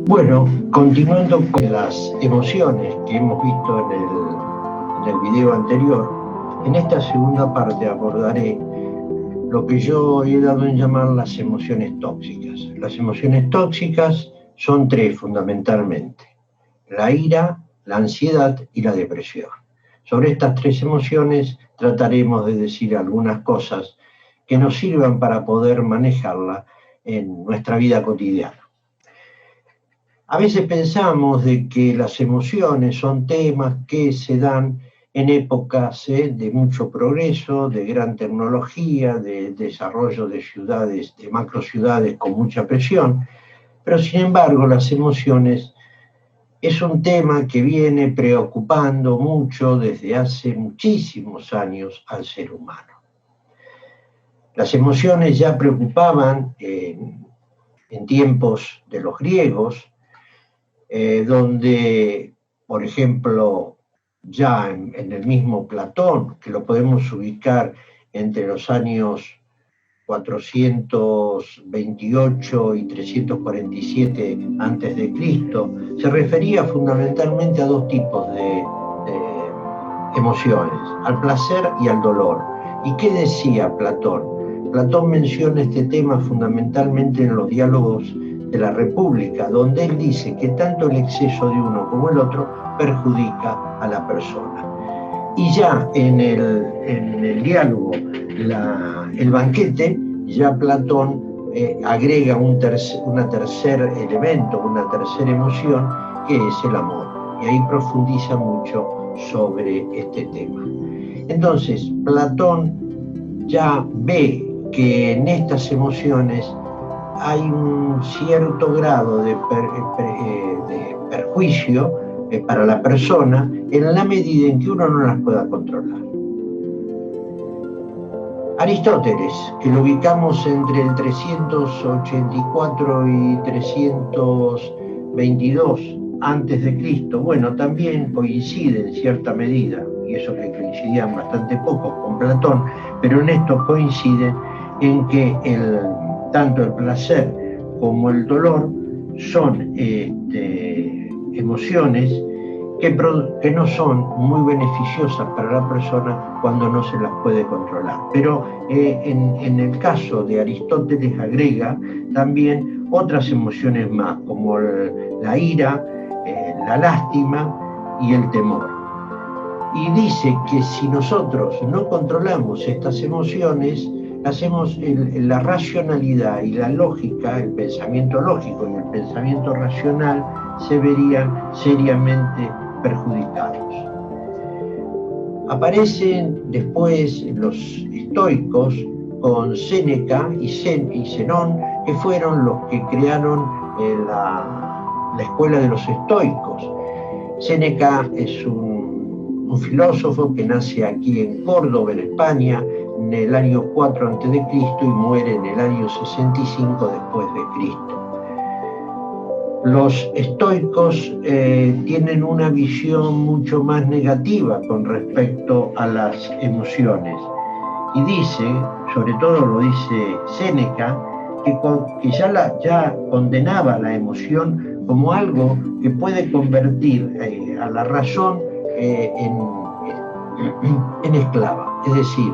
Bueno, continuando con las emociones que hemos visto en el video anterior, en esta segunda parte abordaré lo que yo he dado en llamar las emociones tóxicas. Las emociones tóxicas son tres fundamentalmente: la ira, la ansiedad y la depresión. Sobre estas tres emociones trataremos de decir algunas cosas que nos sirvan para poder manejarla en nuestra vida cotidiana. A veces pensamos de que las emociones son temas que se dan en épocas de mucho progreso, de gran tecnología, de desarrollo de ciudades, de macrociudades con mucha presión, pero sin embargo las emociones es un tema que viene preocupando mucho desde hace muchísimos años al ser humano. Las emociones ya preocupaban en tiempos de los griegos, donde, por ejemplo, ya en el mismo Platón, que lo podemos ubicar entre los años 428 y 347 antes de Cristo, se refería fundamentalmente a dos tipos de emociones, al placer y al dolor. ¿Y qué decía Platón? Platón menciona este tema fundamentalmente en los diálogos de la República, donde él dice que tanto el exceso de uno como el otro perjudica a la persona. Y ya en el diálogo, el banquete, ya Platón agrega un tercer elemento, una tercera emoción, que es el amor. Y ahí profundiza mucho sobre este tema. Entonces, Platón ya ve que en estas emociones hay un cierto grado de perjuicio para la persona en la medida en que uno no las pueda controlar. Aristóteles, que lo ubicamos entre el 384 y 322 antes de Cristo, bueno, también coincide en cierta medida, y eso que coincidían bastante poco con Platón, pero en esto coinciden en que tanto el placer como el dolor son emociones que no son muy beneficiosas para la persona cuando no se las puede controlar. Pero en el caso de Aristóteles agrega también otras emociones más, como la ira, la lástima y el temor. Y dice que si nosotros no controlamos estas emociones, hacemos la racionalidad y la lógica, el pensamiento lógico y el pensamiento racional se verían seriamente perjudicados. Aparecen después los estoicos con Séneca y Zenón, que fueron los que crearon la escuela de los estoicos. Séneca es un filósofo que nace aquí en Córdoba, en España, en el año 4 a.C. y muere en el año 65 después de Cristo. Los estoicos tienen una visión mucho más negativa con respecto a las emociones. Y dice, sobre todo lo dice Séneca, que ya condenaba la emoción como algo que puede convertir a la razón en esclava. Es decir,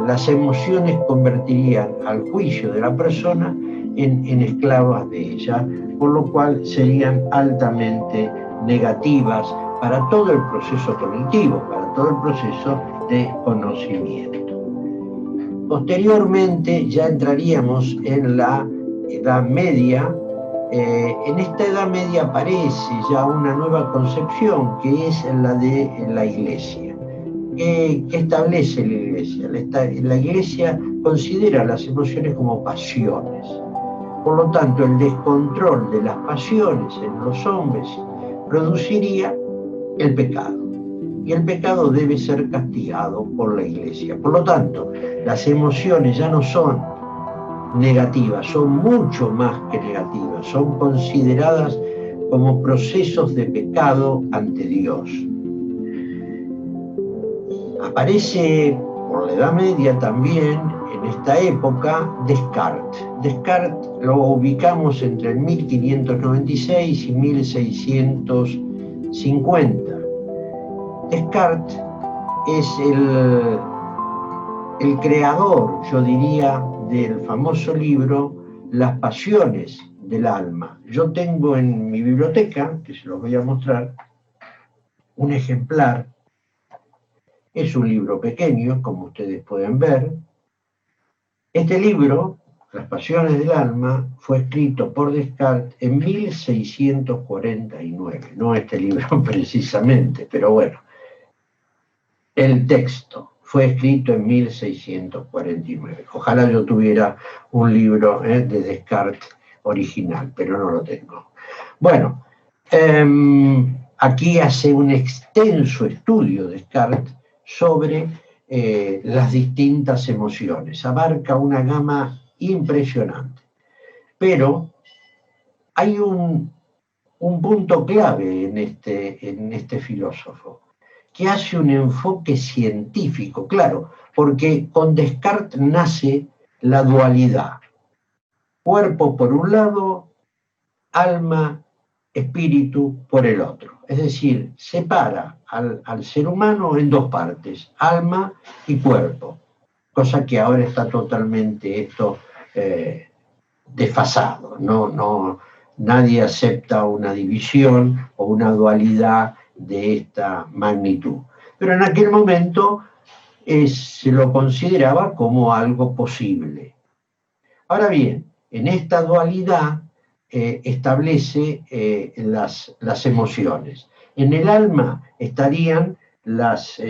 las emociones convertirían al juicio de la persona en esclavas de ella, por lo cual serían altamente negativas para todo el proceso cognitivo, para todo el proceso de conocimiento. Posteriormente ya entraríamos en la Edad Media. En esta Edad Media aparece ya una nueva concepción, que es la de la Iglesia. ¿Qué establece la Iglesia? La Iglesia considera las emociones como pasiones. Por lo tanto, el descontrol de las pasiones en los hombres produciría el pecado. Y el pecado debe ser castigado por la Iglesia. Por lo tanto, las emociones ya no son negativas, son mucho más que negativas, son consideradas como procesos de pecado ante Dios. Aparece por la Edad Media también, en esta época, Descartes. Descartes lo ubicamos entre el 1596 y 1650. Descartes es el creador, yo diría, del famoso libro Las pasiones del alma. Yo tengo en mi biblioteca, que se los voy a mostrar, un ejemplar. Es un libro pequeño, como ustedes pueden ver. Este libro, Las pasiones del alma, fue escrito por Descartes en 1649. No este libro precisamente, pero bueno. El texto fue escrito en 1649. Ojalá yo tuviera un libro de Descartes original, pero no lo tengo. Bueno, aquí hace un extenso estudio Descartes sobre las distintas emociones. Abarca una gama impresionante. Pero hay un punto clave en este filósofo, que hace un enfoque científico, claro, porque con Descartes nace la dualidad. Cuerpo por un lado, alma, espíritu por el otro. Es decir, separa al ser humano en dos partes, alma y cuerpo, cosa que ahora está totalmente desfasado. Nadie acepta una división o una dualidad de esta magnitud. Pero en aquel momento se lo consideraba como algo posible. Ahora bien, en esta dualidad establece las emociones. En el alma estarían las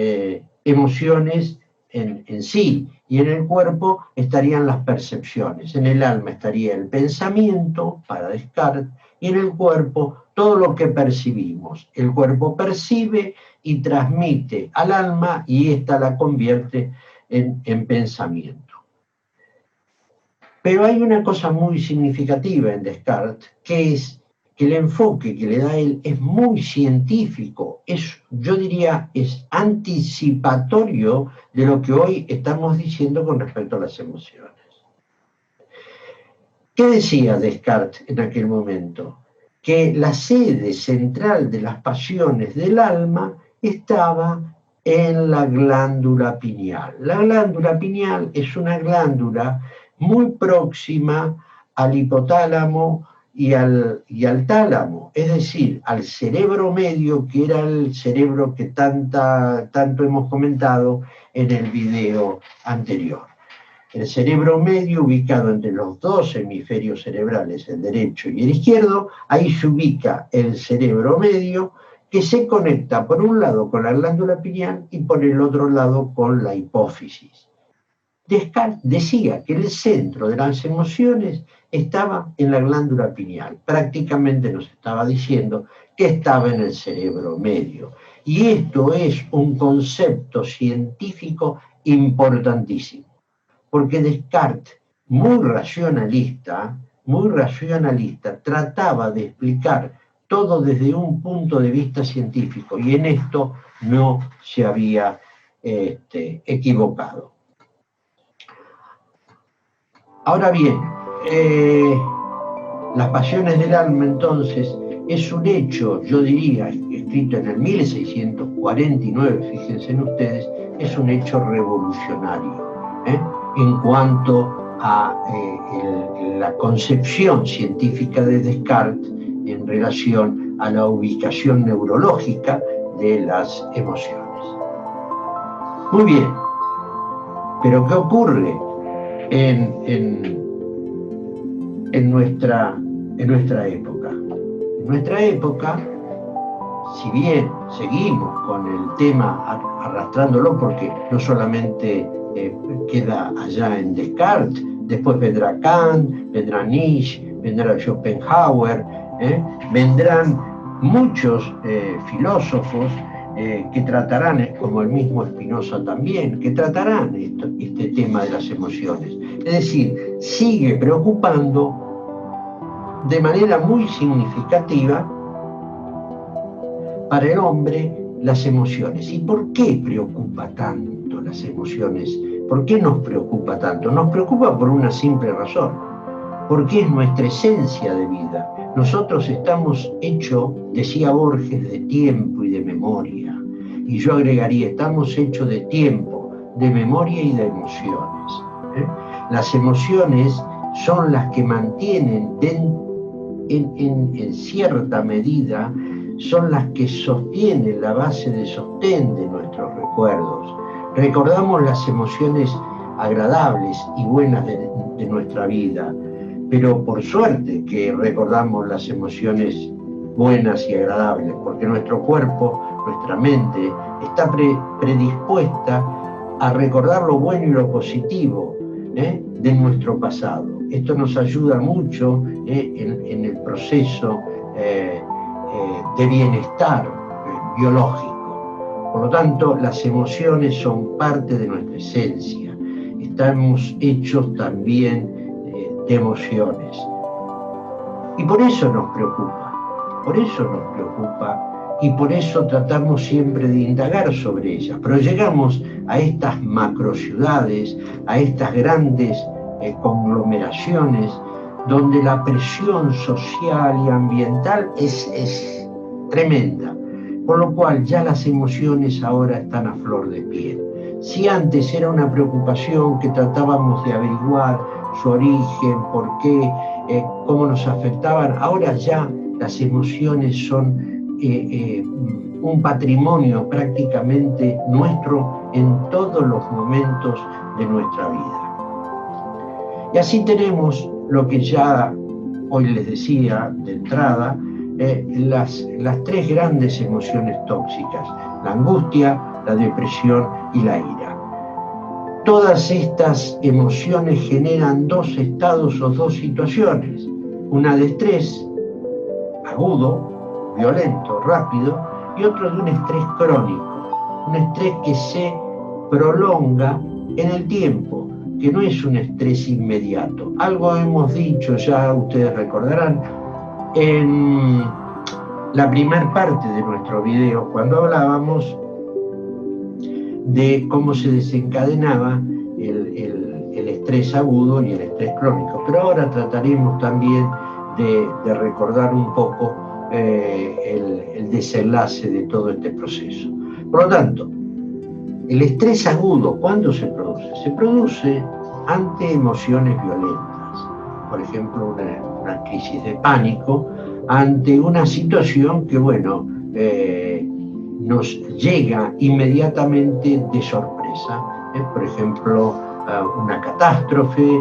emociones en sí, y en el cuerpo estarían las percepciones. En el alma estaría el pensamiento, para Descartes, y en el cuerpo todo lo que percibimos. El cuerpo percibe y transmite al alma, y ésta la convierte en pensamiento. Pero hay una cosa muy significativa en Descartes, que es que el enfoque que le da él es muy científico, yo diría, es anticipatorio de lo que hoy estamos diciendo con respecto a las emociones. ¿Qué decía Descartes en aquel momento? Que la sede central de las pasiones del alma estaba en la glándula pineal. La glándula pineal es una glándula muy próxima al hipotálamo y al tálamo, es decir, al cerebro medio, que era el cerebro que tanto hemos comentado en el video anterior. El cerebro medio, ubicado entre los dos hemisferios cerebrales, el derecho y el izquierdo, ahí se ubica el cerebro medio, que se conecta por un lado con la glándula pineal y por el otro lado con la hipófisis. Descartes decía que el centro de las emociones estaba en la glándula pineal. Prácticamente nos estaba diciendo que estaba en el cerebro medio. Y esto es un concepto científico importantísimo, porque Descartes, muy racionalista, trataba de explicar todo desde un punto de vista científico, y en esto no se había equivocado. Ahora bien, las pasiones del alma, entonces, es un hecho, yo diría, escrito en el 1649, fíjense en ustedes, es un hecho revolucionario en cuanto a la concepción científica de Descartes en relación a la ubicación neurológica de las emociones. Muy bien, pero ¿qué ocurre en nuestra época? En nuestra época, si bien seguimos con el tema arrastrándolo, porque no solamente queda allá en Descartes, después vendrá Kant, vendrá Nietzsche, vendrá Schopenhauer, vendrán muchos filósofos que tratarán, como el mismo Spinoza también, que tratarán este tema de las emociones. Es decir, sigue preocupando de manera muy significativa para el hombre las emociones. ¿Y por qué preocupa tanto tanto las emociones? ¿Por qué nos preocupa tanto? Nos preocupa por una simple razón, porque es nuestra esencia de vida. Nosotros estamos hechos, decía Borges, de tiempo y de memoria. Y yo agregaría, estamos hechos de tiempo, de memoria y de emociones. Las emociones son las que mantienen en cierta medida, son las que sostienen la base de sostén de nuestros recuerdos. Recordamos las emociones agradables y buenas de nuestra vida, pero por suerte que recordamos las emociones buenas y agradables, porque nuestro cuerpo, nuestra mente, está predispuesta a recordar lo bueno y lo positivo de nuestro pasado. Esto nos ayuda mucho en el proceso de bienestar biológico. Por lo tanto, las emociones son parte de nuestra esencia. Estamos hechos también de emociones. Y por eso nos preocupa. Y por eso tratamos siempre de indagar sobre ellas. Pero llegamos a estas macrociudades, a estas grandes conglomeraciones, donde la presión social y ambiental es tremenda, por lo cual ya las emociones ahora están a flor de piel. Si antes era una preocupación que tratábamos de averiguar su origen, por qué, cómo nos afectaban, ahora ya las emociones son un patrimonio prácticamente nuestro en todos los momentos de nuestra vida. Y así tenemos lo que ya hoy les decía de entrada, las tres grandes emociones tóxicas: la angustia, la depresión y la ira. Todas estas emociones generan dos estados o dos situaciones: una de estrés agudo, violento, rápido, y otro de un estrés crónico, un estrés que se prolonga en el tiempo, que no es un estrés inmediato. Algo hemos dicho, ya ustedes recordarán, en la primera parte de nuestro video, cuando hablábamos de cómo se desencadenaba el estrés agudo y el estrés crónico. Pero ahora trataremos también de recordar un poco el desenlace de todo este proceso. Por lo tanto, el estrés agudo, ¿cuándo se produce? Se produce ante emociones violentas. Por ejemplo, una crisis de pánico, ante una situación que, bueno, nos llega inmediatamente de sorpresa. Por ejemplo, una catástrofe,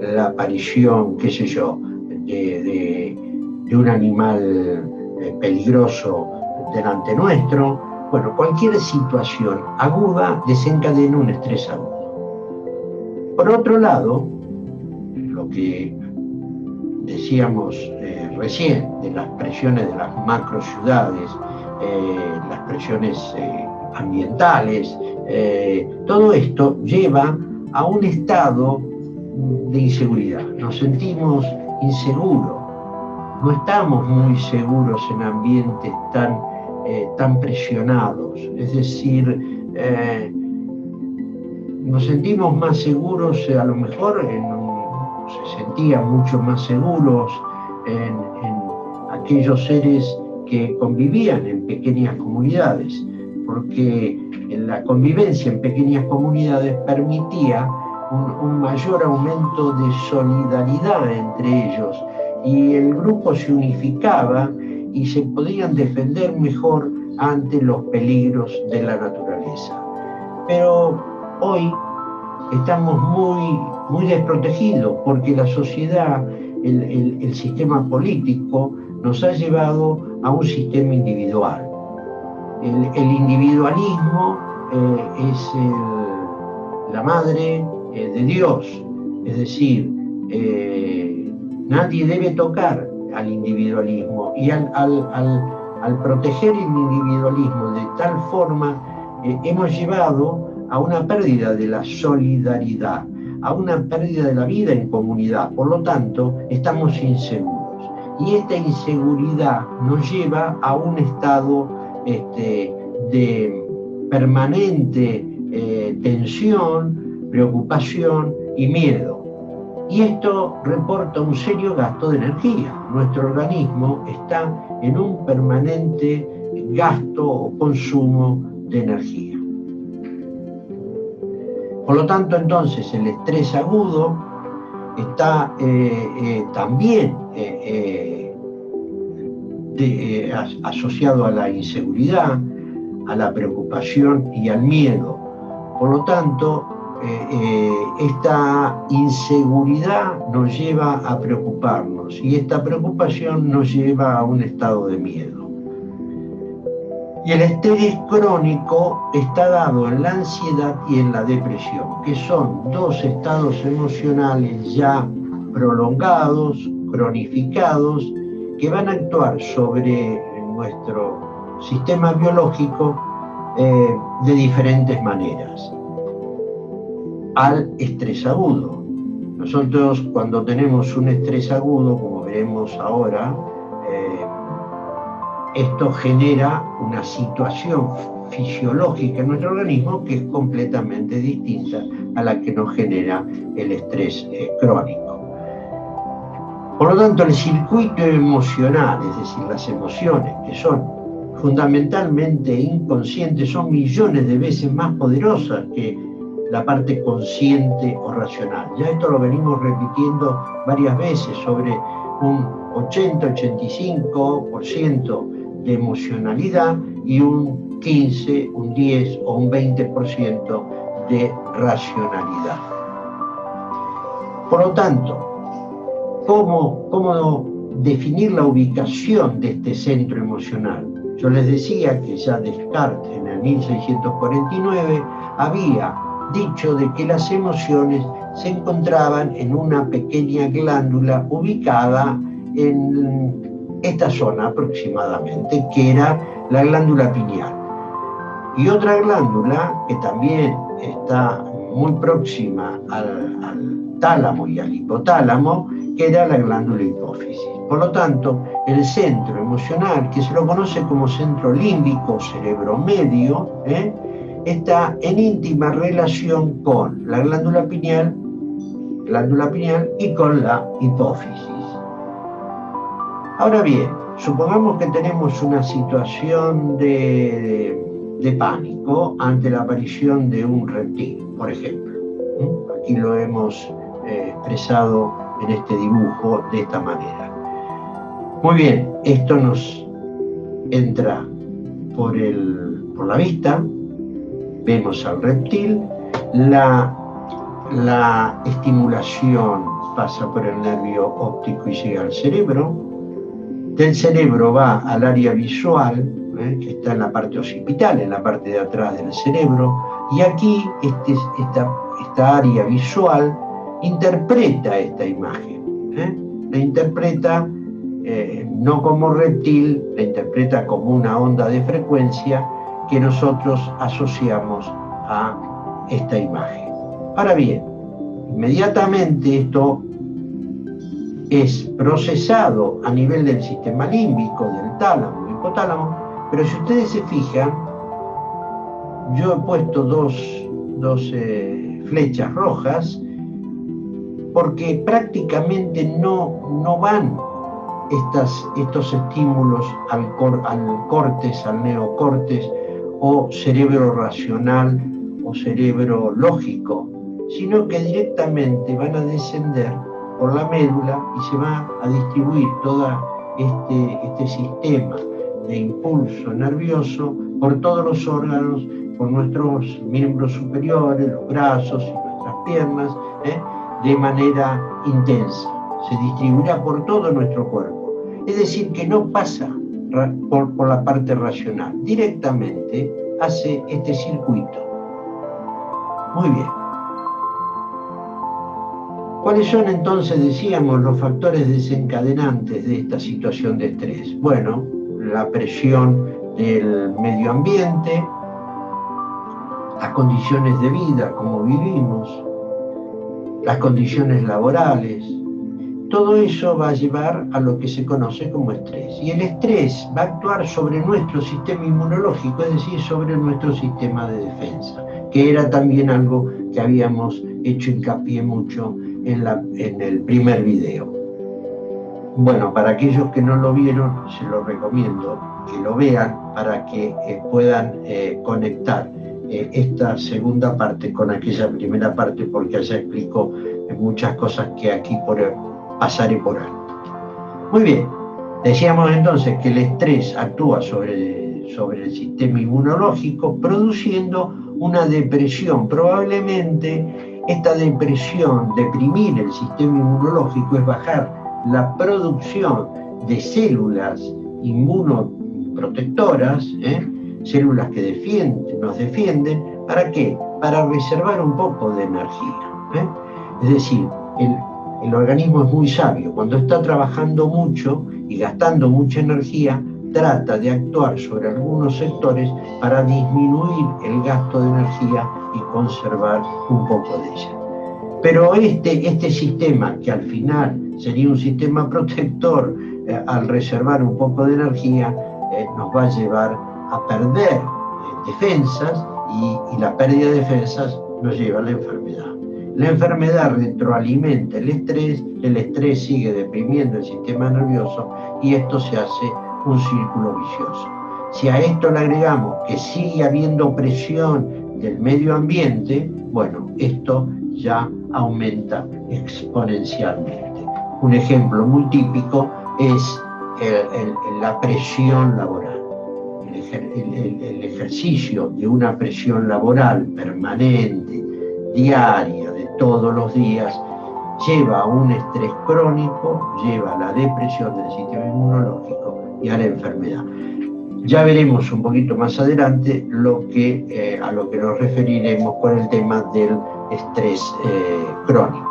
la aparición, qué sé yo, de un animal peligroso delante nuestro. Bueno, cualquier situación aguda desencadena un estrés agudo. Por otro lado, lo que decíamos recién de las presiones de las macrociudades, las presiones ambientales, todo esto lleva a un estado de inseguridad. Nos sentimos inseguros, no estamos muy seguros en ambientes tan presionados, es decir, nos sentimos más seguros, a lo mejor se sentían mucho más seguros en aquellos seres que convivían en pequeñas comunidades, porque la convivencia en pequeñas comunidades permitía un mayor aumento de solidaridad entre ellos, y el grupo se unificaba y se podían defender mejor ante los peligros de la naturaleza. Pero hoy estamos muy desprotegidos, porque la sociedad, el sistema político nos ha llevado a un sistema individual. El individualismo es la madre de Dios, es decir, nadie debe tocar al individualismo, y al proteger el individualismo de tal forma hemos llevado a una pérdida de la solidaridad, a una pérdida de la vida en comunidad. Por lo tanto, estamos inseguros, y esta inseguridad nos lleva a un estado de permanente tensión, preocupación y miedo. Y esto reporta un serio gasto de energía. Nuestro organismo está en un permanente gasto o consumo de energía. Por lo tanto, entonces, el estrés agudo está también asociado a la inseguridad, a la preocupación y al miedo. Por lo tanto, esta inseguridad nos lleva a preocuparnos y esta preocupación nos lleva a un estado de miedo. Y el estrés crónico está dado en la ansiedad y en la depresión, que son dos estados emocionales ya prolongados, cronificados, que van a actuar sobre nuestro sistema biológico de diferentes maneras. Al estrés agudo. Nosotros, cuando tenemos un estrés agudo, como veremos ahora, esto genera una situación fisiológica en nuestro organismo que es completamente distinta a la que nos genera el estrés crónico. Por lo tanto, el circuito emocional, es decir, las emociones, que son fundamentalmente inconscientes, son millones de veces más poderosas que la parte consciente o racional. Ya esto lo venimos repitiendo varias veces, sobre un 80-85% de emocionalidad y un 15, un 10 o un 20% de racionalidad. Por lo tanto, ¿cómo definir la ubicación de este centro emocional? Yo les decía que ya Descartes, en el 1649, había dicho de que las emociones se encontraban en una pequeña glándula ubicada en esta zona aproximadamente, que era la glándula pineal. Y otra glándula que también está muy próxima al tálamo y al hipotálamo, que era la glándula hipófisis. Por lo tanto, el centro emocional, que se lo conoce como centro límbico, cerebro medio, está en íntima relación con la glándula pineal y con la hipófisis. Ahora bien, supongamos que tenemos una situación de pánico ante la aparición de un reptil, por ejemplo. Aquí lo hemos expresado en este dibujo de esta manera. Muy bien, esto nos entra por la vista, vemos al reptil, la estimulación pasa por el nervio óptico y llega al cerebro, del cerebro va al área visual, que está en la parte occipital, en la parte de atrás del cerebro, y aquí esta área visual interpreta esta imagen, la interpreta no como reptil, la interpreta como una onda de frecuencia que nosotros asociamos a esta imagen. Ahora bien, inmediatamente esto es procesado a nivel del sistema límbico, del tálamo, del hipotálamo, pero si ustedes se fijan, yo he puesto dos flechas rojas porque prácticamente no van estos estímulos al cortes, al neocortes o cerebro racional o cerebro lógico, sino que directamente van a descender por la médula y se va a distribuir todo este sistema de impulso nervioso por todos los órganos, por nuestros miembros superiores, los brazos y nuestras piernas, de manera intensa. Se distribuirá por todo nuestro cuerpo. Es decir, que no pasa por la parte racional, directamente hace este circuito. Muy bien. ¿Cuáles son entonces, decíamos, los factores desencadenantes de esta situación de estrés? Bueno, la presión del medio ambiente, las condiciones de vida, como vivimos, las condiciones laborales, todo eso va a llevar a lo que se conoce como estrés. Y el estrés va a actuar sobre nuestro sistema inmunológico, es decir, sobre nuestro sistema de defensa, que era también algo que habíamos hecho hincapié mucho en el primer video. Bueno, para aquellos que no lo vieron, se lo recomiendo que lo vean para que puedan conectar esta segunda parte con aquella primera parte, porque allá explico muchas cosas que aquí pasaré por alto. Muy bien, decíamos entonces que el estrés actúa sobre el sistema inmunológico, produciendo una depresión. Probablemente esta depresión, deprimir el sistema inmunológico, es bajar la producción de células inmunoprotectoras, células que nos defienden. ¿Para qué? Para reservar un poco de energía. Es decir, el organismo es muy sabio. Cuando está trabajando mucho y gastando mucha energía, trata de actuar sobre algunos sectores para disminuir el gasto de energía y conservar un poco de ella. Pero este sistema, que al final sería un sistema protector, al reservar un poco de energía, nos va a llevar a perder defensas, y la pérdida de defensas nos lleva a la enfermedad. La enfermedad retroalimenta el estrés sigue deprimiendo el sistema nervioso y esto se hace un círculo vicioso. Si a esto le agregamos que sigue habiendo presión del medio ambiente, bueno, esto ya aumenta exponencialmente. Un ejemplo muy típico es la presión laboral. El ejercicio de una presión laboral permanente, diaria, de todos los días, lleva a un estrés crónico, lleva a la depresión del sistema inmunológico y a la enfermedad. Ya veremos un poquito más adelante a lo que nos referiremos con el tema del estrés crónico.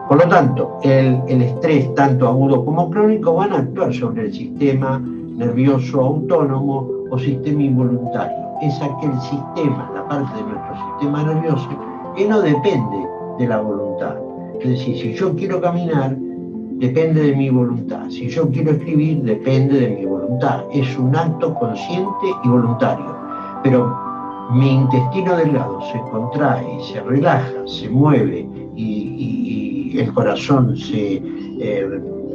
Por lo tanto, el estrés, tanto agudo como crónico, van a actuar sobre el sistema nervioso autónomo o sistema involuntario. Es aquel sistema, la parte de nuestro sistema nervioso, que no depende de la voluntad. Es decir, si yo quiero caminar, depende de mi voluntad. Si yo quiero escribir, depende de mi voluntad. Es un acto consciente y voluntario. Pero mi intestino delgado se contrae, se relaja, se mueve y el corazón se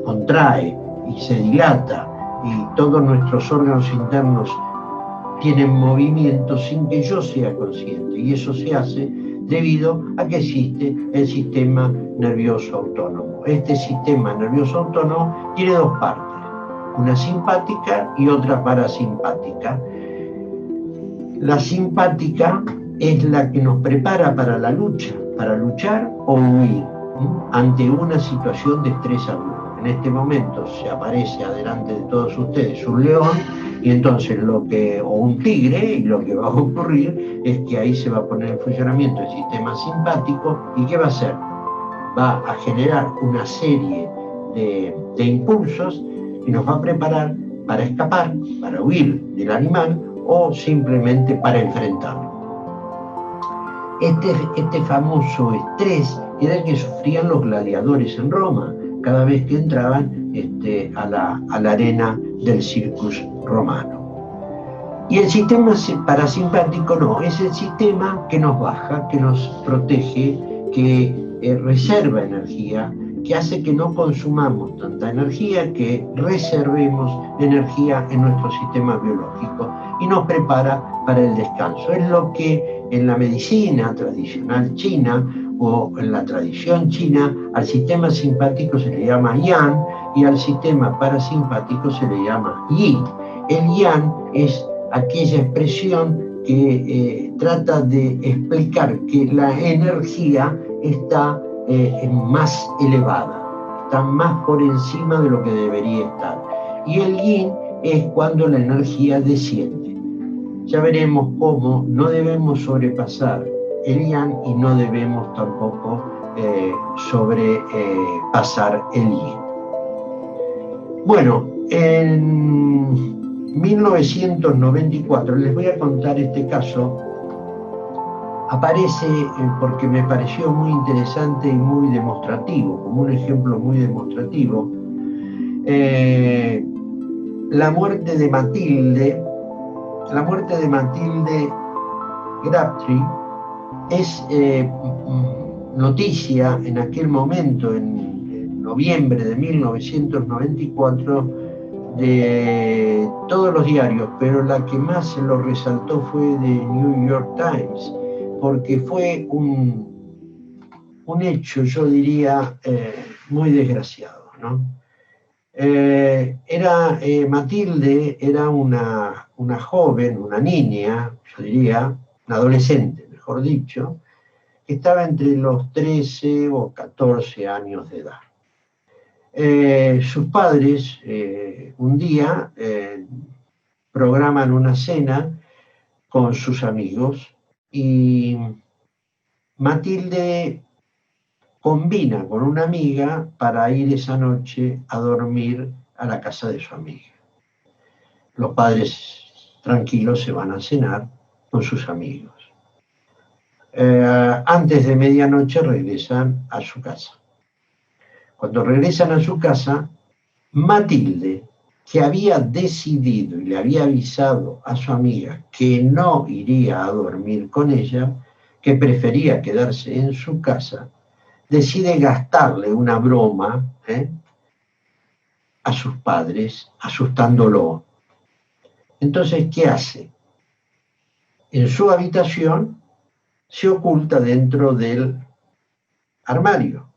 contrae y se dilata y todos nuestros órganos internos tienen movimiento sin que yo sea consciente, y eso se hace debido a que existe el sistema nervioso autónomo. Este sistema nervioso autónomo tiene dos partes, una simpática y otra parasimpática. La simpática es la que nos prepara para la lucha, para luchar o huir ante una situación de estrés agudo. En este momento se aparece adelante de todos ustedes un león y entonces o un tigre, y lo que va a ocurrir es que ahí se va a poner en funcionamiento el sistema simpático. ¿Y qué va a hacer? Va a generar una serie de impulsos y nos va a preparar para escapar, para huir del animal o simplemente para enfrentarlo. Este famoso estrés era el que sufrían los gladiadores en Roma cada vez que entraban a la arena del circus romano. Y el sistema parasimpático no, es el sistema que nos baja, que nos protege, que reserva energía, que hace que no consumamos tanta energía, que reservemos energía en nuestro sistema biológico y nos prepara para el descanso. Es lo que en la medicina tradicional china o en la tradición china al sistema simpático se le llama yang y al sistema parasimpático se le llama yin. El yang es aquella expresión que trata de explicar que la energía está más elevada, está más por encima de lo que debería estar. Y el yin es cuando la energía desciende. Ya veremos cómo no debemos sobrepasar el yang y no debemos tampoco sobrepasar el yin. Bueno, en 1994, les voy a contar este caso aparece porque me pareció muy interesante y muy demostrativo, como un ejemplo muy demostrativo. La muerte de Matilde Crabtree es noticia en aquel momento, en noviembre de 1994, de todos los diarios, pero la que más se lo resaltó fue de New York Times, porque fue un hecho, yo diría, muy desgraciado, ¿no? Matilde era una joven, una niña, yo diría, una adolescente, mejor dicho, que estaba entre los 13 o 14 años de edad. Sus padres un día programan una cena con sus amigos y Matilde combina con una amiga para ir esa noche a dormir a la casa de su amiga. Los padres tranquilos se van a cenar con sus amigos. Antes de medianoche regresan a su casa. Cuando regresan a su casa, Matilde, que había decidido y le había avisado a su amiga que no iría a dormir con ella, que prefería quedarse en su casa, decide gastarle una broma a sus padres, asustándolo. Entonces, ¿qué hace? En su habitación se oculta dentro del armario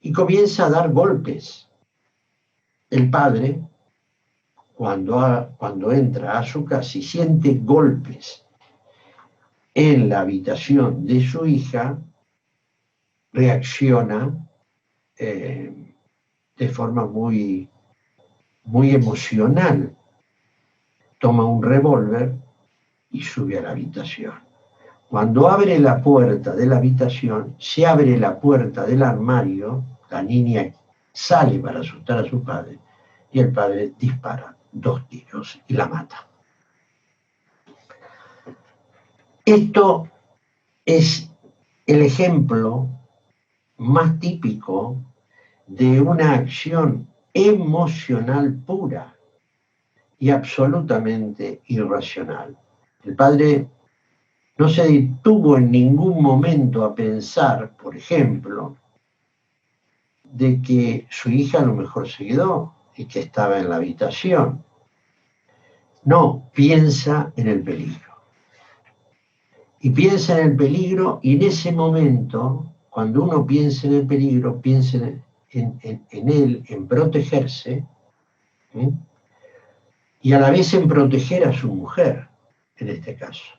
y comienza a dar golpes. El padre, cuando entra a su casa y siente golpes en la habitación de su hija, reacciona de forma muy, muy emocional. Toma un revólver y sube a la habitación. Cuando abre la puerta de la habitación, se abre la puerta del armario, la niña sale para asustar a su padre y el padre dispara 2 tiros y la mata. Esto es el ejemplo más típico de una acción emocional pura y absolutamente irracional. El padre no se detuvo en ningún momento a pensar, por ejemplo, de que su hija a lo mejor se quedó y que estaba en la habitación. No, piensa en el peligro. Y piensa en el peligro y en ese momento, cuando uno piensa en el peligro, piensa en él, en protegerse, ¿sí? Y a la vez en proteger a su mujer, en este caso.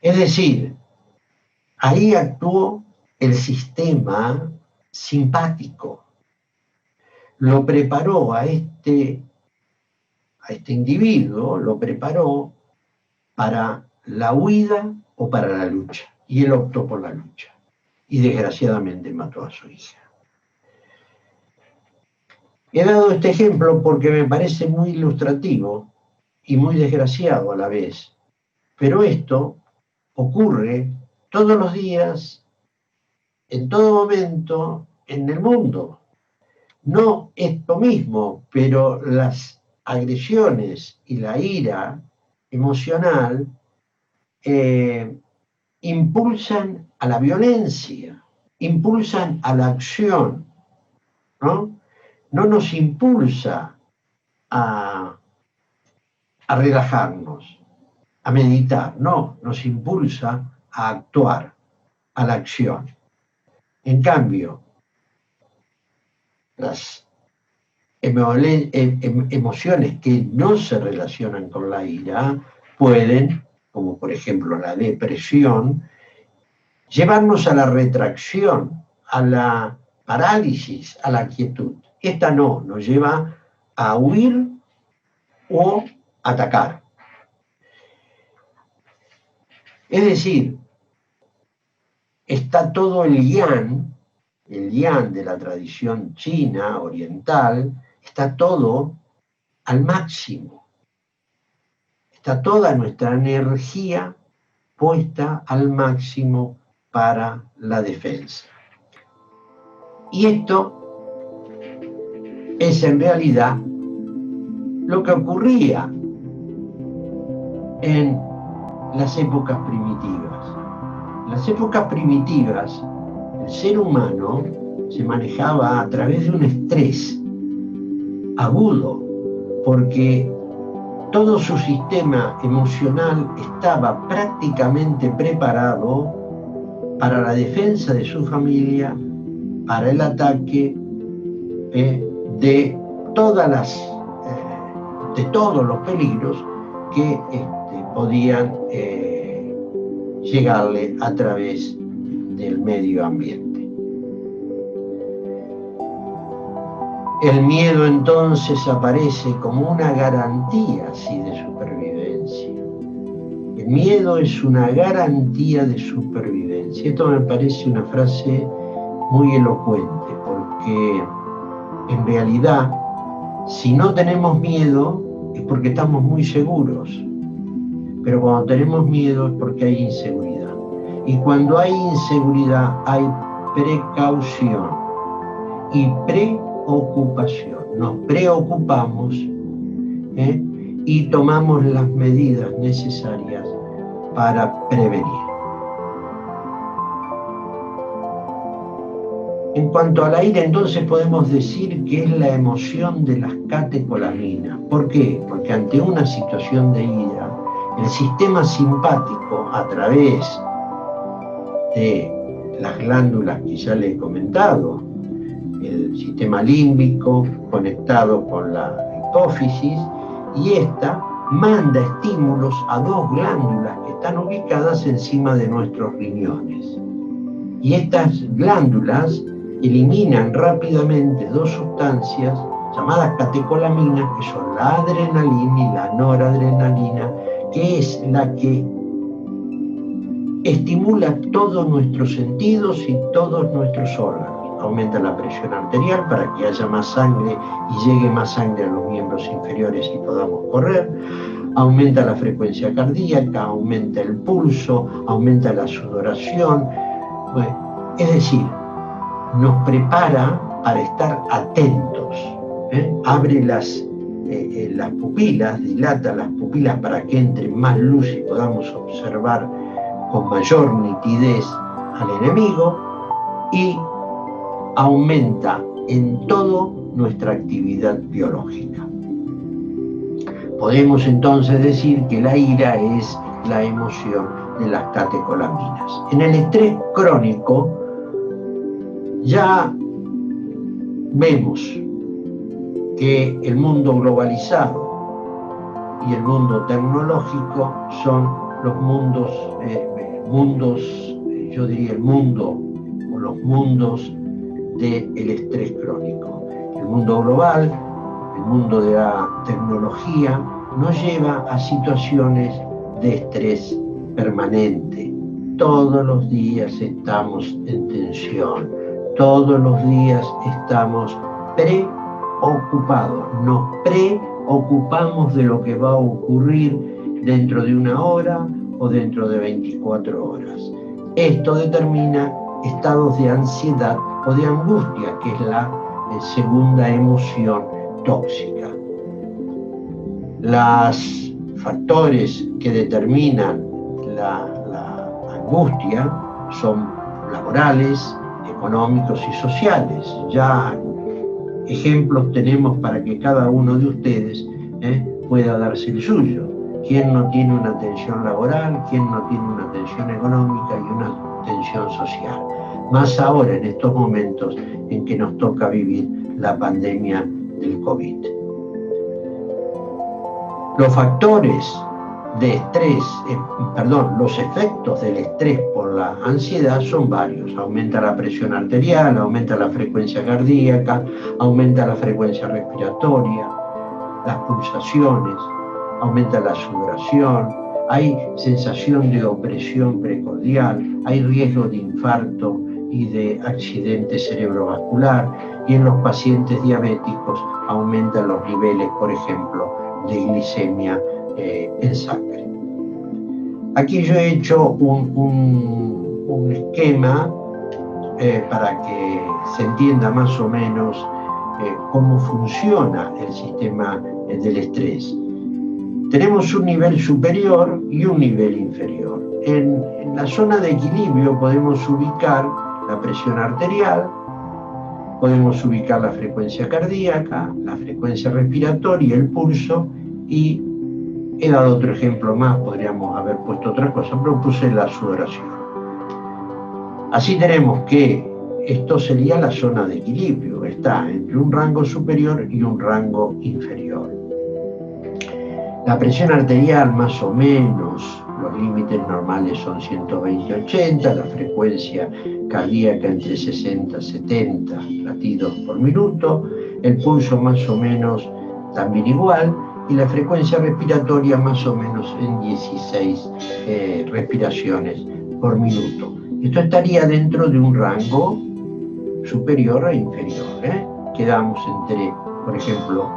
Es decir, ahí actuó el sistema simpático. Lo preparó a este individuo, lo preparó para la huida o para la lucha. Y él optó por la lucha. Y desgraciadamente mató a su hija. He dado este ejemplo porque me parece muy ilustrativo y muy desgraciado a la vez. Pero esto ocurre todos los días, en todo momento, en el mundo. No esto mismo, pero las agresiones y la ira emocional impulsan a la violencia, impulsan a la acción, ¿no? No nos impulsa a relajarnos, a meditar, no, nos impulsa a actuar, a la acción. En cambio, las emociones que no se relacionan con la ira pueden, como por ejemplo la depresión, llevarnos a la retracción, a la parálisis, a la quietud. Esta no, nos lleva a huir o atacar. Es decir, está todo el yan de la tradición china, oriental, está todo al máximo. está toda nuestra energía puesta al máximo para la defensa. Y esto es en realidad lo que ocurría en las épocas primitivas. En las épocas primitivas, el ser humano se manejaba a través de un estrés agudo, porque todo su sistema emocional estaba prácticamente preparado para la defensa de su familia, para el ataque de todos los peligros que podían llegarle a través del medio ambiente. El miedo entonces aparece como una garantía así de supervivencia. El miedo es una garantía de supervivencia. Esto me parece una frase muy elocuente, porque en realidad, si no tenemos miedo, es porque estamos muy seguros. Pero cuando tenemos miedo es porque hay inseguridad. Y cuando hay inseguridad hay precaución y preocupación. Nos preocupamos y tomamos las medidas necesarias para prevenir. En cuanto al aire, entonces podemos decir que es la emoción de las catecolaminas. ¿Por qué? Porque ante una situación de ira, el sistema simpático, a través de las glándulas que ya le he comentado, el sistema límbico conectado con la hipófisis, y esta manda estímulos a dos glándulas que están ubicadas encima de nuestros riñones. Y estas glándulas eliminan rápidamente dos sustancias llamadas catecolaminas, que son la adrenalina y la noradrenalina, que es la que estimula todos nuestros sentidos y todos nuestros órganos. Aumenta la presión arterial para que haya más sangre y llegue más sangre a los miembros inferiores y podamos correr. Aumenta la frecuencia cardíaca, aumenta el pulso, aumenta la sudoración. Bueno, es decir, nos prepara para estar atentos. Abre las pupilas, dilata las pupilas para que entre más luz y podamos observar con mayor nitidez al enemigo, y aumenta en todo nuestra actividad biológica. Podemos entonces decir que la ira es la emoción de las catecolaminas. En el estrés crónico ya vemos que el mundo globalizado y el mundo tecnológico son los yo diría el mundo o los mundos del estrés crónico. El mundo global, el mundo de la tecnología, nos lleva a situaciones de estrés permanente. Todos los días estamos en tensión, todos los días estamos preocupados, nos preocupamos de lo que va a ocurrir dentro de una hora o dentro de 24 horas. Esto determina estados de ansiedad o de angustia, que es la segunda emoción tóxica. Los factores que determinan la angustia son laborales, económicos y sociales. Ya ejemplos tenemos para que cada uno de ustedes pueda darse el suyo. ¿Quién no tiene una tensión laboral? ¿Quién no tiene una tensión económica y una tensión social? Más ahora en estos momentos en que nos toca vivir la pandemia del COVID. Los factores de estrés, los efectos del estrés por la ansiedad son varios. Aumenta la presión arterial, aumenta la frecuencia cardíaca, aumenta la frecuencia respiratoria, las pulsaciones, aumenta la sudoración, hay sensación de opresión precordial, hay riesgo de infarto y de accidente cerebrovascular, y en los pacientes diabéticos aumentan los niveles, por ejemplo, de glicemia en sangre. Aquí yo he hecho un esquema para que se entienda más o menos cómo funciona el sistema del estrés. Tenemos un nivel superior y un nivel inferior. En la zona de equilibrio podemos ubicar la presión arterial, podemos ubicar la frecuencia cardíaca, la frecuencia respiratoria, el pulso, y he dado otro ejemplo más, podríamos haber puesto otra cosa, pero puse la sudoración. Así tenemos que esto sería la zona de equilibrio, está entre un rango superior y un rango inferior. La presión arterial más o menos, los límites normales son 120-80, la frecuencia cardíaca entre 60-70 latidos por minuto, el pulso más o menos también igual, y la frecuencia respiratoria más o menos en 16 respiraciones por minuto. Esto estaría dentro de un rango superior e inferior. Quedamos entre, por ejemplo,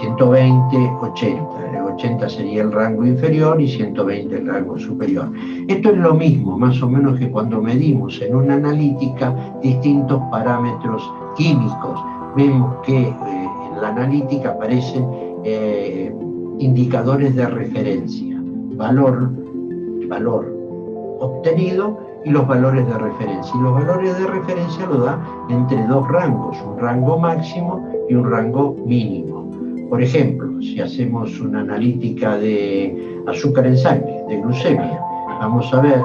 120-80. 80 sería el rango inferior y 120 el rango superior. Esto es lo mismo, más o menos, que cuando medimos en una analítica distintos parámetros químicos. Vemos que en la analítica aparecen indicadores de referencia, valor obtenido y los valores de referencia. Y los valores de referencia lo da entre dos rangos, un rango máximo y un rango mínimo. Por ejemplo, si hacemos una analítica de azúcar en sangre, de glucemia, vamos a ver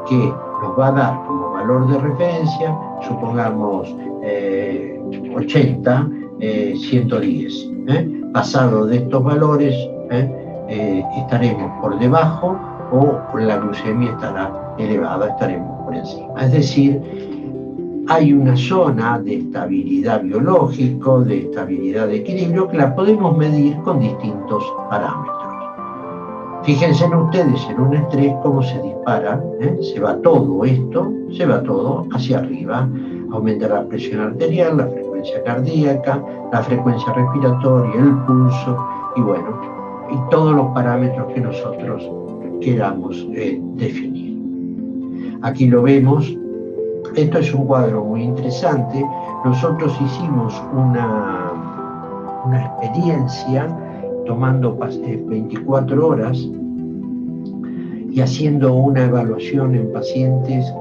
que nos va a dar como valor de referencia, supongamos 80, 110. Pasado de estos valores, estaremos por debajo, o la glucemia estará elevada, estaremos por encima. Es decir, hay una zona de estabilidad biológico, de estabilidad de equilibrio, que la podemos medir con distintos parámetros. Fíjense en ustedes en un estrés cómo se dispara, se va todo esto, se va todo hacia arriba, aumenta la presión arterial, la frecuencia cardíaca, la frecuencia respiratoria, el pulso, y bueno, y todos los parámetros que nosotros queramos definir. Aquí lo vemos. Esto es un cuadro muy interesante. Nosotros hicimos una experiencia tomando 24 horas y haciendo una evaluación en pacientes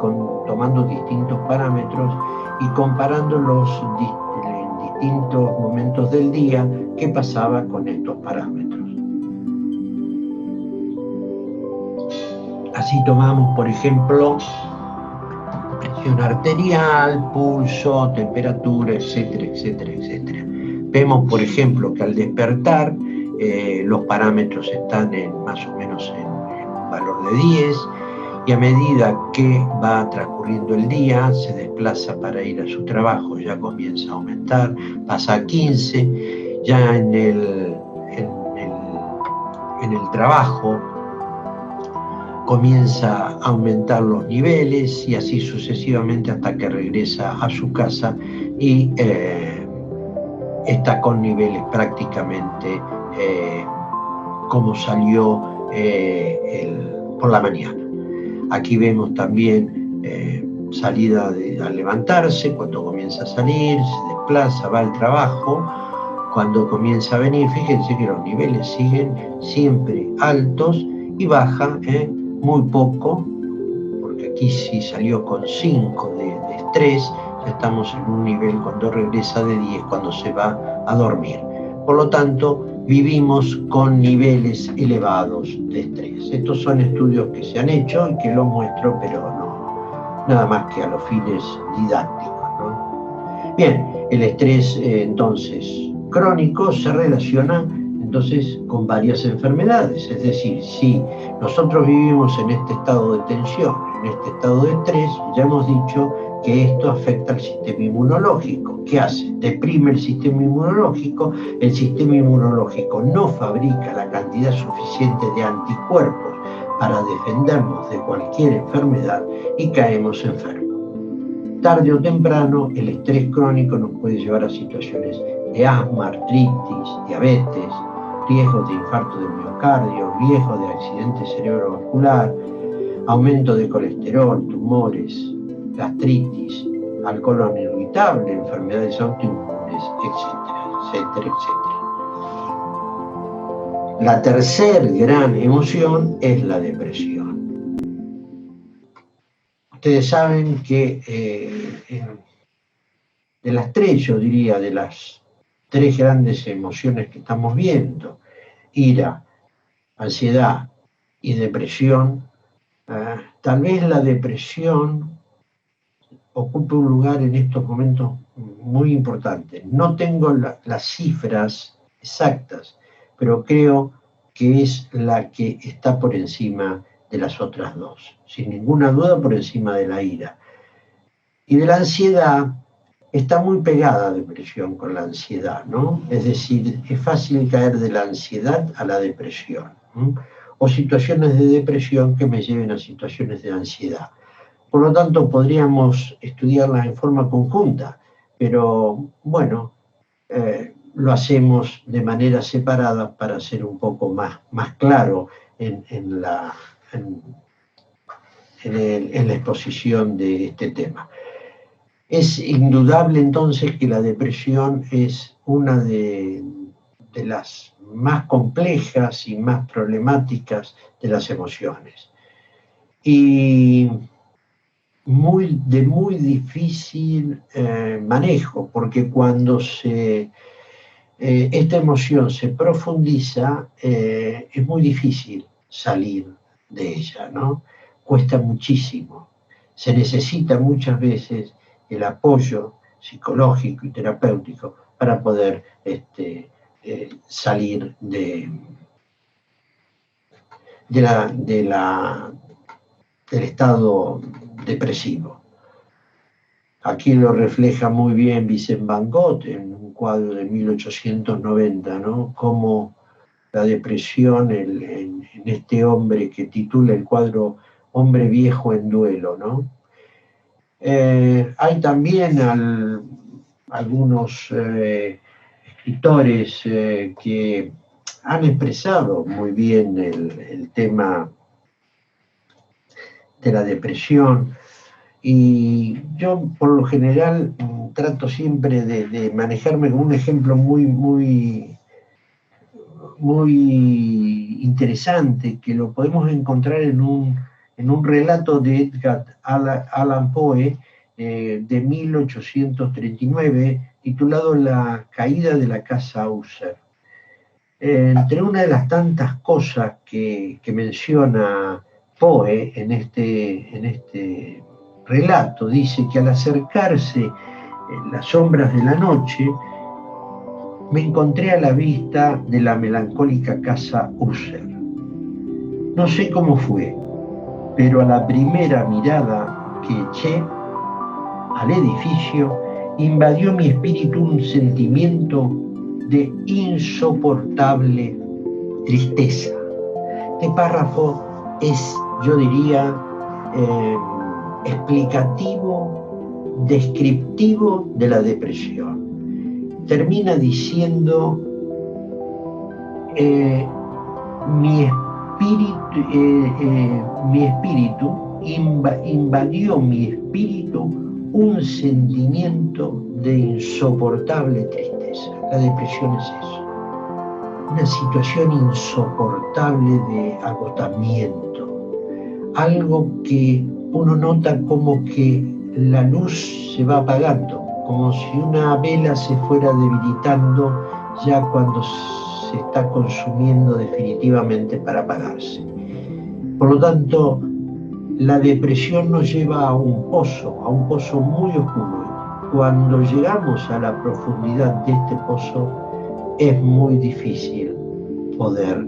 tomando distintos parámetros y comparándolos en distintos momentos del día qué pasaba con estos parámetros. Así tomamos, por ejemplo, presión arterial, pulso, temperatura, etcétera, etcétera, etcétera. Vemos, por ejemplo, que al despertar los parámetros están más o menos en un valor de 10, y a medida que va transcurriendo el día, se desplaza para ir a su trabajo, ya comienza a aumentar, pasa a 15, ya en el trabajo comienza a aumentar los niveles, y así sucesivamente hasta que regresa a su casa y está con niveles prácticamente como salió por la mañana. Aquí vemos también salida al levantarse, cuando comienza a salir, se desplaza, va al trabajo. Cuando comienza a venir, fíjense que los niveles siguen siempre altos y bajan muy poco, porque aquí sí salió con 5 de estrés, ya estamos en un nivel cuando regresa de 10, cuando se va a dormir. Por lo tanto, vivimos con niveles elevados de estrés. Estos son estudios que se han hecho y que los muestro, pero no, nada más que a los fines didácticos, ¿no? Bien, el estrés entonces crónico se relaciona entonces con varias enfermedades. Es decir, si nosotros vivimos en este estado de tensión, en este estado de estrés, ya hemos dicho que esto afecta al sistema inmunológico. ¿Qué hace? Deprime el sistema inmunológico no fabrica la cantidad suficiente de anticuerpos para defendernos de cualquier enfermedad y caemos enfermos. Tarde o temprano, el estrés crónico nos puede llevar a situaciones de asma, artritis, diabetes, riesgos de infarto de miocardio, riesgos de accidente cerebrovascular, aumento de colesterol, tumores, gastritis, al colon irritable, enfermedades autoinmunes, etcétera, etcétera, etcétera. La tercera gran emoción es la depresión. Ustedes saben que de las tres, yo diría, de las tres grandes emociones que estamos viendo, ira, ansiedad y depresión, tal vez la depresión ocupe un lugar en estos momentos muy importante. No tengo las cifras exactas, pero creo que es la que está por encima de las otras dos, sin ninguna duda por encima de la ira. Y de la ansiedad, está muy pegada a depresión con la ansiedad, ¿no? Es decir, es fácil caer de la ansiedad a la depresión, ¿no? O situaciones de depresión que me lleven a situaciones de ansiedad. Por lo tanto, podríamos estudiarlas en forma conjunta, pero bueno, lo hacemos de manera separada para ser un poco más claro en la exposición de este tema. Es indudable entonces que la depresión es una de las más complejas y más problemáticas de las emociones. Y de muy difícil manejo, porque cuando esta emoción se profundiza, es muy difícil salir de ella, ¿no? Cuesta muchísimo. Se necesita muchas veces el apoyo psicológico y terapéutico para poder salir del estado depresivo. Aquí lo refleja muy bien Vincent Van Gogh en un cuadro de 1890, ¿no? Cómo la depresión en este hombre que titula el cuadro Hombre viejo en duelo, ¿no? Hay también algunos escritores que han expresado muy bien el tema de la depresión, y yo por lo general trato siempre de manejarme con un ejemplo muy interesante, que lo podemos encontrar en un relato de Edgar Allan Poe de 1839, titulado La caída de la casa Ussher. Entre una de las tantas cosas que menciona Poe en este relato, dice que al acercarse en las sombras de la noche, me encontré a la vista de la melancólica casa Ussher. No sé cómo fue, pero a la primera mirada que eché al edificio, invadió mi espíritu un sentimiento de insoportable tristeza. Este párrafo es, yo diría, explicativo, descriptivo de la depresión. Termina diciendo, mi espíritu invadió mi espíritu un sentimiento de insoportable tristeza. La depresión es eso, una situación insoportable de agotamiento, algo que uno nota como que la luz se va apagando, como si una vela se fuera debilitando ya cuando se está consumiendo definitivamente para apagarse. Por lo tanto, la depresión nos lleva a un pozo muy oscuro. Cuando llegamos a la profundidad de este pozo, es muy difícil poder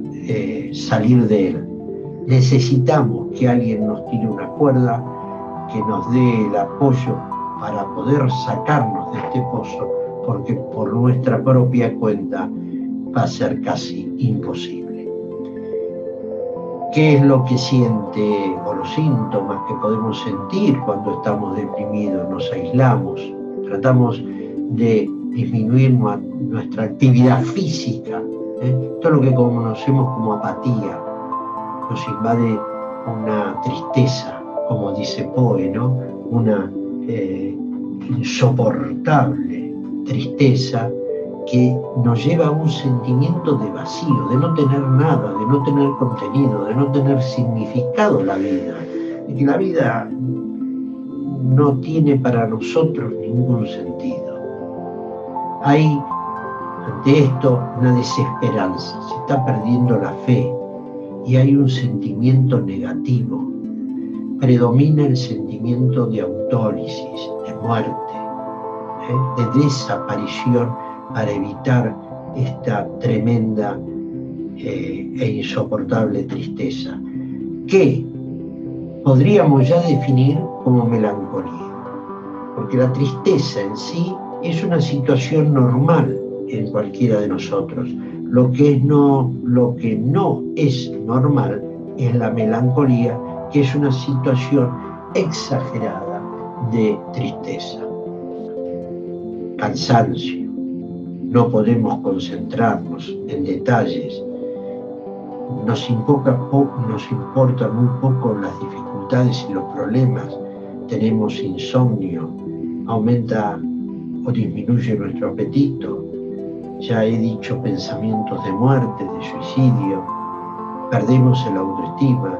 salir de él. Necesitamos que alguien nos tire una cuerda, que nos dé el apoyo para poder sacarnos de este pozo, porque por nuestra propia cuenta va a ser casi imposible. ¿Qué es lo que siente, o los síntomas que podemos sentir cuando estamos deprimidos? Nos aislamos, tratamos de disminuir nuestra actividad física Esto es lo que conocemos como apatía. Nos invade una tristeza, como dice Poe, ¿no? Una insoportable tristeza que nos lleva a un sentimiento de vacío, de no tener nada, de no tener contenido, de no tener significado la vida, de que la vida no tiene para nosotros ningún sentido. Hay ante esto una desesperanza, se está perdiendo la fe y hay un sentimiento negativo. Predomina el sentimiento de autólisis, de muerte, de desaparición para evitar esta tremenda e insoportable tristeza, que podríamos ya definir como melancolía, porque la tristeza en sí es una situación normal en cualquiera de nosotros. Lo que no es normal es la melancolía, que es una situación exagerada de tristeza. Cansancio, no podemos concentrarnos en detalles, nos importa muy poco las dificultades y los problemas, tenemos insomnio, aumenta o disminuye nuestro apetito, ya he dicho pensamientos de muerte, de suicidio, perdemos el autoestima,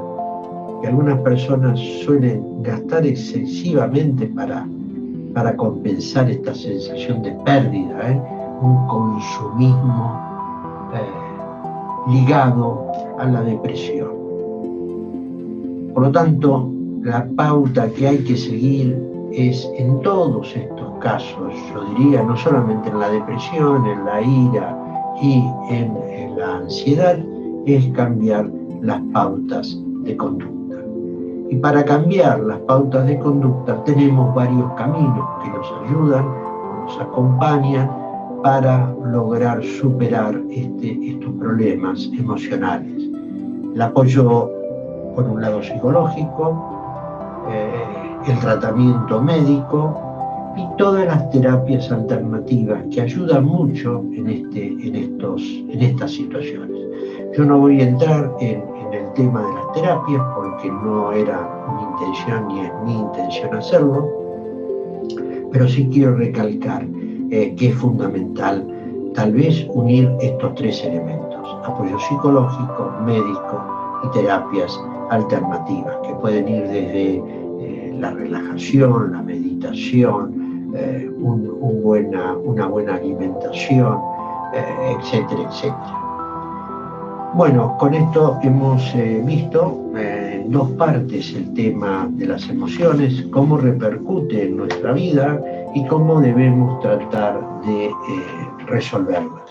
que algunas personas suelen gastar excesivamente para compensar esta sensación de pérdida, un consumismo ligado a la depresión. Por lo tanto, la pauta que hay que seguir es en todos estos casos, yo diría, no solamente en la depresión, en la ira y en la ansiedad, es cambiar las pautas de conducta. Y para cambiar las pautas de conducta tenemos varios caminos que nos ayudan, nos acompañan para lograr superar estos problemas emocionales. El apoyo, por un lado, psicológico, el tratamiento médico y todas las terapias alternativas que ayudan mucho en estas situaciones. Yo no voy a entrar en el tema de las terapias porque no era mi intención ni es mi intención hacerlo, pero sí quiero recalcar que es fundamental tal vez unir estos tres elementos: apoyo psicológico, médico y terapias alternativas que pueden ir desde la relajación, la meditación, una buena alimentación, etcétera, etcétera. Bueno, con esto hemos visto en dos partes el tema de las emociones, cómo repercute en nuestra vida y cómo debemos tratar de resolverlas.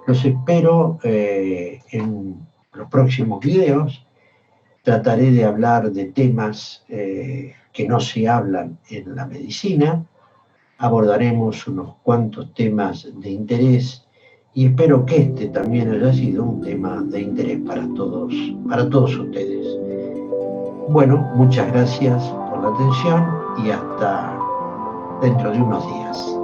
Los espero en los próximos videos. Trataré de hablar de temas que no se hablan en la medicina. Abordaremos unos cuantos temas de interés y espero que este también haya sido un tema de interés para todos ustedes. Bueno, muchas gracias por la atención y hasta dentro de unos días.